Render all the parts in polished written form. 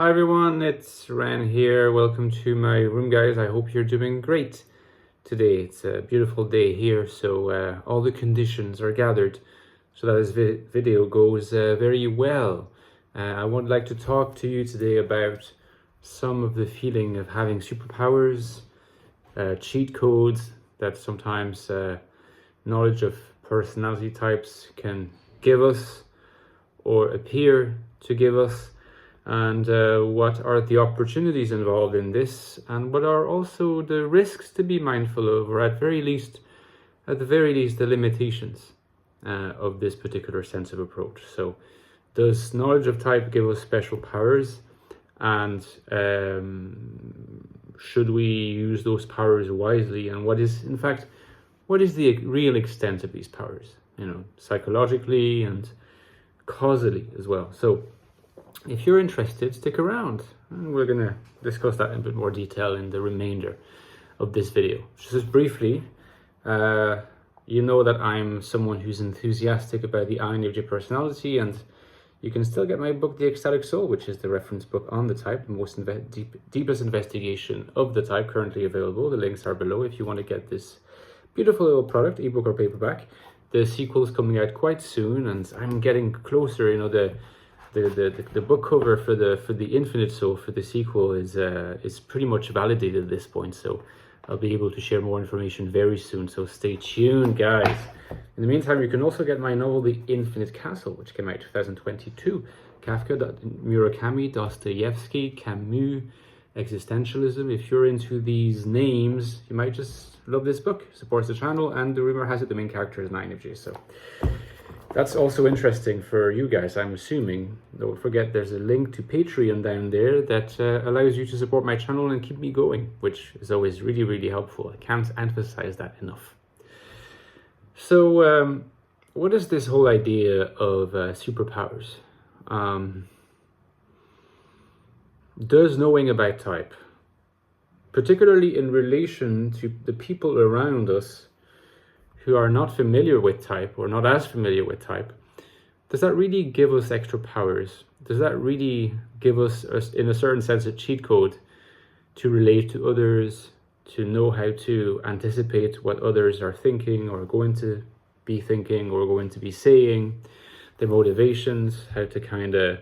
Hi everyone, it's Ran here. Welcome to my room, guys. I hope you're doing great today. It's a beautiful day here, so all the conditions are gathered so that this video goes very well. I would like to talk to you today about some of the feeling of having superpowers, cheat codes that sometimes knowledge of personality types can give us or appear to give us, and what are the opportunities involved in this, and what are also the risks to be mindful of, or at the very least the limitations of this particular sense of approach. So does knowledge of type give us special powers, and should we use those powers wisely, and what is the real extent of these powers, psychologically and causally as well. So if you're interested, stick around, and we're going to discuss that in a bit more detail in the remainder of this video. Just briefly, you know that I'm someone who's enthusiastic about the INFJ personality, and you can still get my book, The Ecstatic Soul, which is the reference book on the type, the most deepest investigation of the type, currently available. The links are below if you want to get this beautiful little product, ebook or paperback. The sequel is coming out quite soon, and I'm getting closer. The book cover for the Infinite Soul for the sequel is pretty much validated at this point, so I'll be able to share more information very soon, so stay tuned, guys. In the meantime, you can also get my novel The Infinite Castle, which came out 2022. Kafka, Murakami, Dostoevsky, Camus, existentialism. If you're into these names, you might just love this book. Supports the channel, and the rumor has it the main character is an INFJ, so that's also interesting for you guys, I'm assuming. Don't forget there's a link to Patreon down there that allows you to support my channel and keep me going, which is always really, really helpful. I can't emphasize that enough. So what is this whole idea of superpowers? Does knowing about type, particularly in relation to the people around us who are not familiar with type, or not as familiar with type, does that really give us extra powers? Does that really give us, in a certain sense, a cheat code to relate to others, to know how to anticipate what others are thinking, or going to be thinking, or going to be saying, their motivations, how to kind of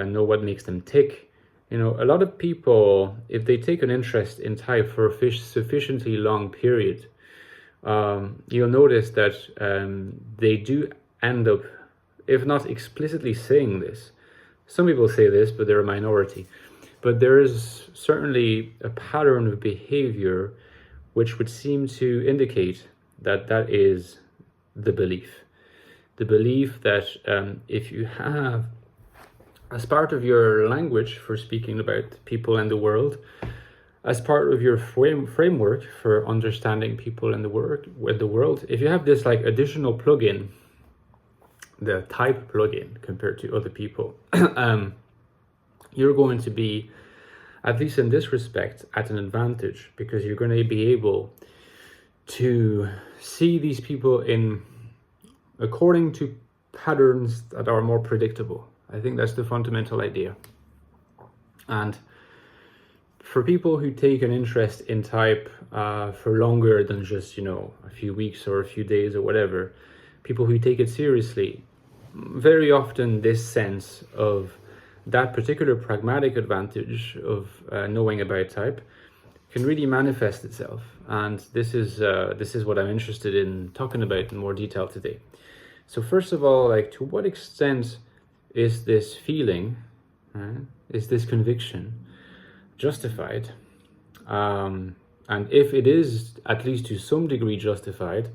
know what makes them tick? A lot of people, if they take an interest in type for a sufficiently long period, you'll notice that they do end up, if not explicitly saying this. Some people say this, but they're a minority. But there is certainly a pattern of behavior which would seem to indicate that that is the belief. The belief that if you have, as part of your language for speaking about people and the world, as part of your framework for understanding people in the world, if you have this like additional plugin, the type plugin compared to other people, you're going to be, at least in this respect, at an advantage, because you're going to be able to see these people according to patterns that are more predictable. I think that's the fundamental idea. And for people who take an interest in type for longer than just, a few weeks or a few days or whatever, people who take it seriously, very often this sense of that particular pragmatic advantage of knowing about type can really manifest itself. And this is what I'm interested in talking about in more detail today. So first of all, to what extent is this feeling, is this conviction justified? And if it is at least to some degree justified,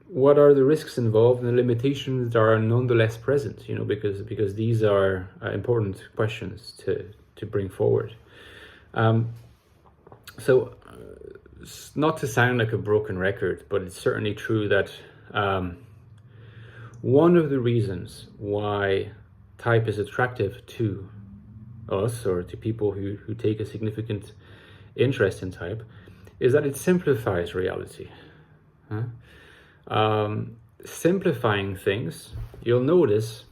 what are the risks involved and the limitations that are nonetheless present? Because these are important questions to bring forward. So not to sound like a broken record, but it's certainly true that one of the reasons why type is attractive to us, or to people who take a significant interest in type, is that it simplifies reality. Simplifying things, you'll notice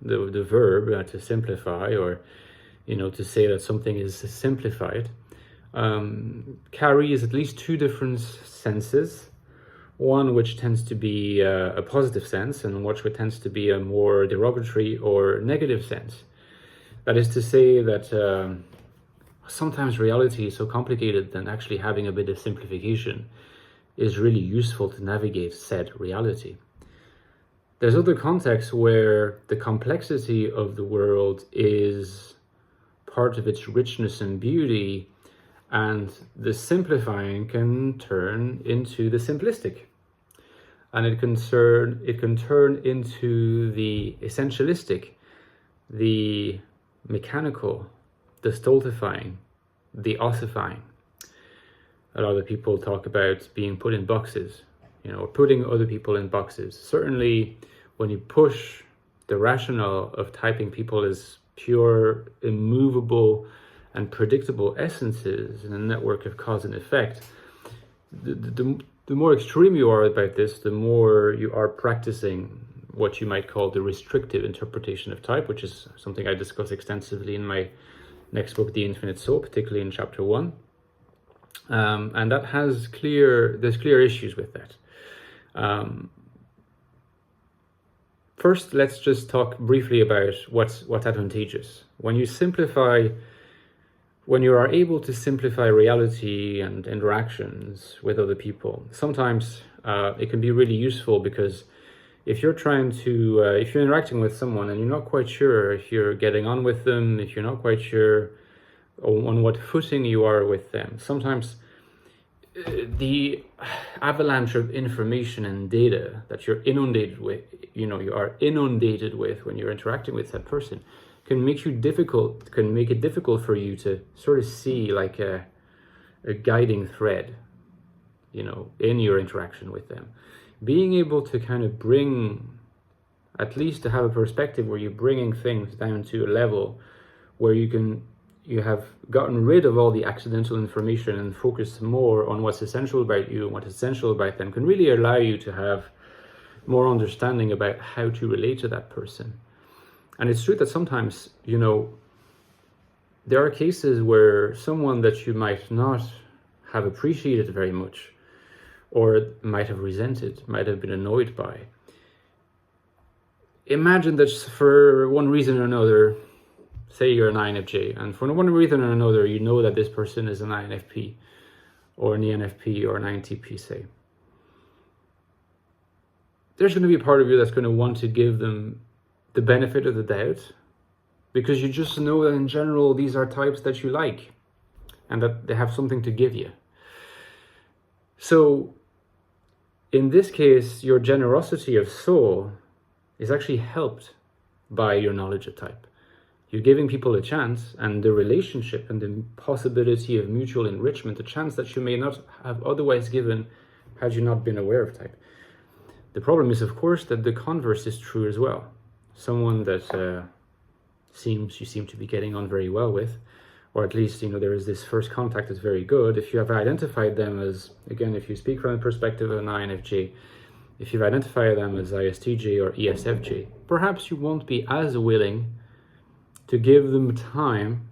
the verb to simplify, or to say that something is simplified, carries at least two different senses. One which tends to be a positive sense, and which tends to be a more derogatory or negative sense. That is to say that sometimes reality is so complicated that actually having a bit of simplification is really useful to navigate said reality. There's other contexts where the complexity of the world is part of its richness and beauty, and the simplifying can turn into the simplistic. And it can turn into the essentialistic, the mechanical, the stultifying, the ossifying. A lot of people talk about being put in boxes, or putting other people in boxes. Certainly, when you push the rationale of typing people as pure, immovable, and predictable essences in a network of cause and effect, the more extreme you are about this, the more you are practicing what you might call the restrictive interpretation of type, which is something I discuss extensively in my next book, The Infinite Soul, particularly in chapter 1. And that there's clear issues with that. First, let's just talk briefly about what's advantageous. When you are able to simplify reality and interactions with other people, sometimes it can be really useful, because if you're interacting with someone and you're not quite sure if you're getting on with them, if you're not quite sure on what footing you are with them, sometimes the avalanche of information and data that you're inundated with, when you're interacting with that person, can make it difficult for you to sort of see like a guiding thread, in your interaction with them. Being able to kind of at least to have a perspective where you're bringing things down to a level where you have gotten rid of all the accidental information and focused more on what's essential about you and what's essential about them, can really allow you to have more understanding about how to relate to that person. And it's true that sometimes, there are cases where someone that you might not have appreciated very much, or might have resented, might have been annoyed by. Imagine that for one reason or another, say you're an INFJ, and for one reason or another, you know that this person is an INFP, or an ENFP, or an INTP, say. There's going to be a part of you that's going to want to give them the benefit of the doubt, because you just know that in general, these are types that you like, and that they have something to give you. So, in this case, your generosity of soul is actually helped by your knowledge of type. You're giving people a chance, and the relationship and the possibility of mutual enrichment, a chance that you may not have otherwise given had you not been aware of type. The problem is, of course, that the converse is true as well. Someone that you seem to be getting on very well with, or at least, there is this first contact that's very good. If you have identified them as, again, if you speak from the perspective of an INFJ, if you've identified them as ISTJ or ESFJ, perhaps you won't be as willing to give them time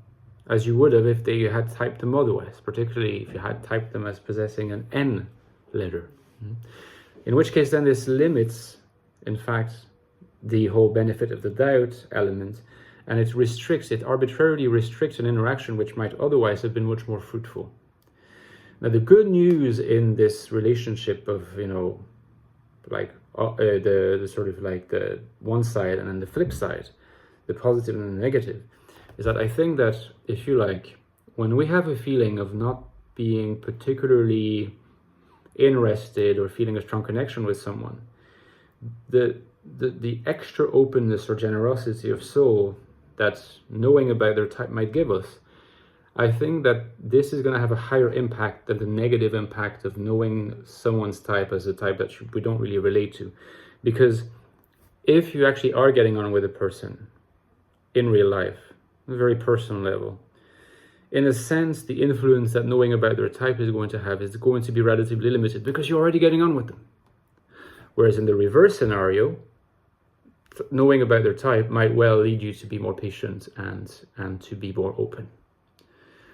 as you would have if they had typed them otherwise, particularly if you had typed them as possessing an N letter. In which case then this limits, in fact, the whole benefit of the doubt element, and it arbitrarily restricts an interaction which might otherwise have been much more fruitful. Now, the good news in this relationship of, the sort of like the one side and then the flip side, the positive and the negative, is that I think that, if you like, when we have a feeling of not being particularly interested or feeling a strong connection with someone, the extra openness or generosity of soul that knowing about their type might give us, I think that this is going to have a higher impact than the negative impact of knowing someone's type as a type that we don't really relate to. Because if you actually are getting on with a person in real life, on a very personal level, in a sense, the influence that knowing about their type is going to have is going to be relatively limited, because you're already getting on with them. Whereas in the reverse scenario, knowing about their type might well lead you to be more patient and to be more open.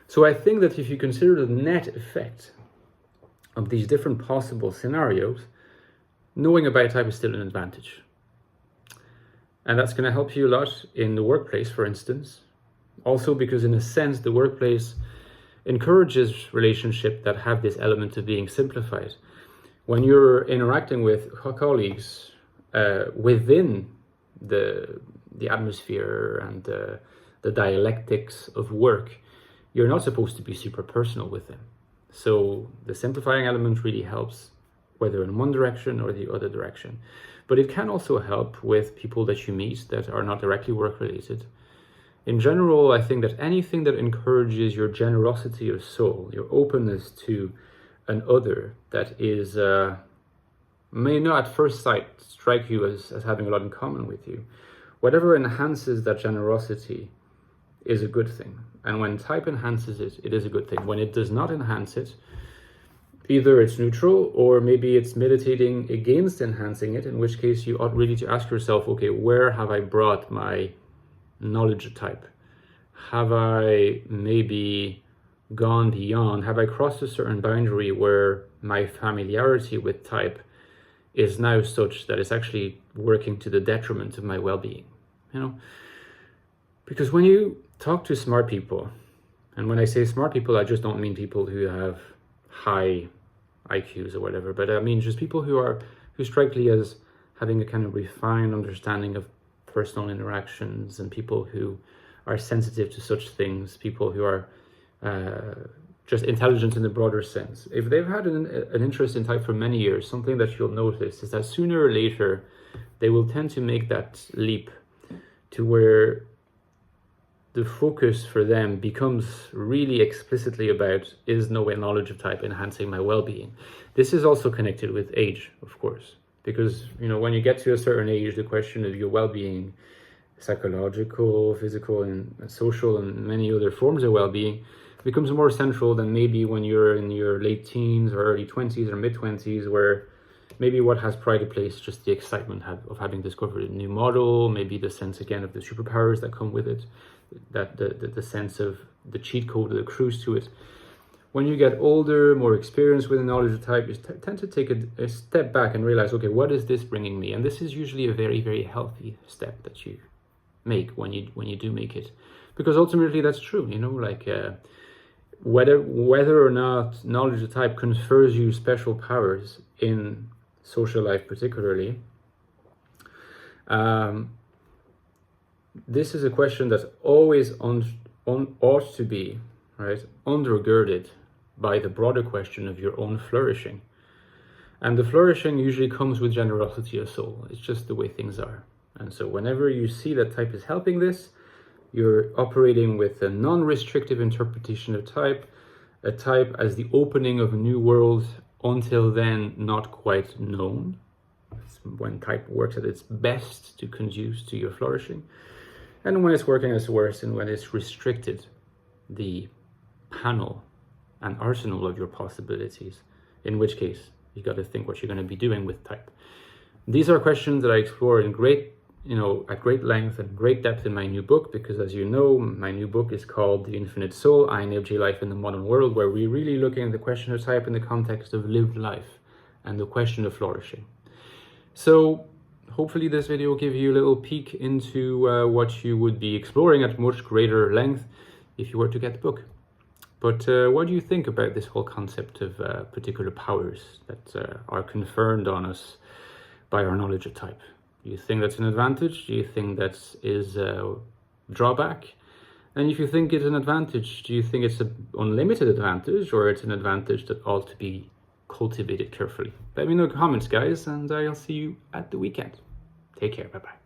So I think that if you consider the net effect of these different possible scenarios, knowing about type is still an advantage. And that's going to help you a lot in the workplace, for instance. Also because in a sense, the workplace encourages relationships that have this element of being simplified. When you're interacting with colleagues within the atmosphere and the dialectics of work, you're not supposed to be super personal with them. So the simplifying element really helps, whether in one direction or the other direction. But it can also help with people that you meet that are not directly work related. In general, I think that anything that encourages your generosity of soul, your openness to an other that is may not at first sight strike you as having a lot in common with you, whatever enhances that generosity is a good thing. And when type enhances it, it is a good thing. When it does not enhance it, either it's neutral or maybe it's meditating against enhancing it, in which case you ought really to ask yourself, okay, where have I brought my knowledge type? Have I maybe gone beyond? Have I crossed a certain boundary where my familiarity with type is now such that it's actually working to the detriment of my well-being? You know, because when you talk to smart people, and when I say smart people, I just don't mean people who have high IQs or whatever, but I mean just people who strike me as having a kind of refined understanding of personal interactions, and people who are sensitive to such things, people who are just intelligent in the broader sense. If they've had an interest in type for many years, something that you'll notice is that sooner or later they will tend to make that leap to where the focus for them becomes really explicitly about, is knowledge of type enhancing my well-being? This is also connected with age, of course, because, you know, when you get to a certain age, the question of your well-being, psychological, physical, and social, and many other forms of well-being, becomes more central than maybe when you're in your late teens or early 20s or mid-20s, where maybe what has pride of place, just the excitement of having discovered a new model, maybe the sense again of the superpowers that come with it, that the sense of the cheat code that accrues to it. When you get older, more experienced with the knowledge of type, you tend to take a step back and realize, okay, what is this bringing me? And this is usually a very, very healthy step that you make when you do make it, because ultimately that's true. You know, like whether or not knowledge of type confers you special powers in social life, particularly. This is a question that's always ought to be, right, undergirded by the broader question of your own flourishing. And the flourishing usually comes with generosity of soul. It's just the way things are. And so whenever you see that type is helping this, you're operating with a non-restrictive interpretation of type, a type as the opening of a new world, until then not quite known. It's when type works at its best to conduce to your flourishing. And when it's working at its worst, and when it's restricted the panel and arsenal of your possibilities, in which case you got to think what you're going to be doing with type. These are questions that I explore in at great length and great depth in my new book, because as you know, my new book is called The Infinite Soul, INFJ Life in the Modern World, where we're really looking at the question of type in the context of lived life and the question of flourishing. So hopefully this video will give you a little peek into what you would be exploring at much greater length if you were to get the book. But what do you think about this whole concept of particular powers that are conferred on us by our knowledge of type? Do you think that's an advantage? Do you think that is a drawback? And if you think it's an advantage, do you think it's an unlimited advantage, or it's an advantage that ought to be cultivated carefully? Let me know in the comments, guys, and I'll see you at the weekend. Take care. Bye-bye.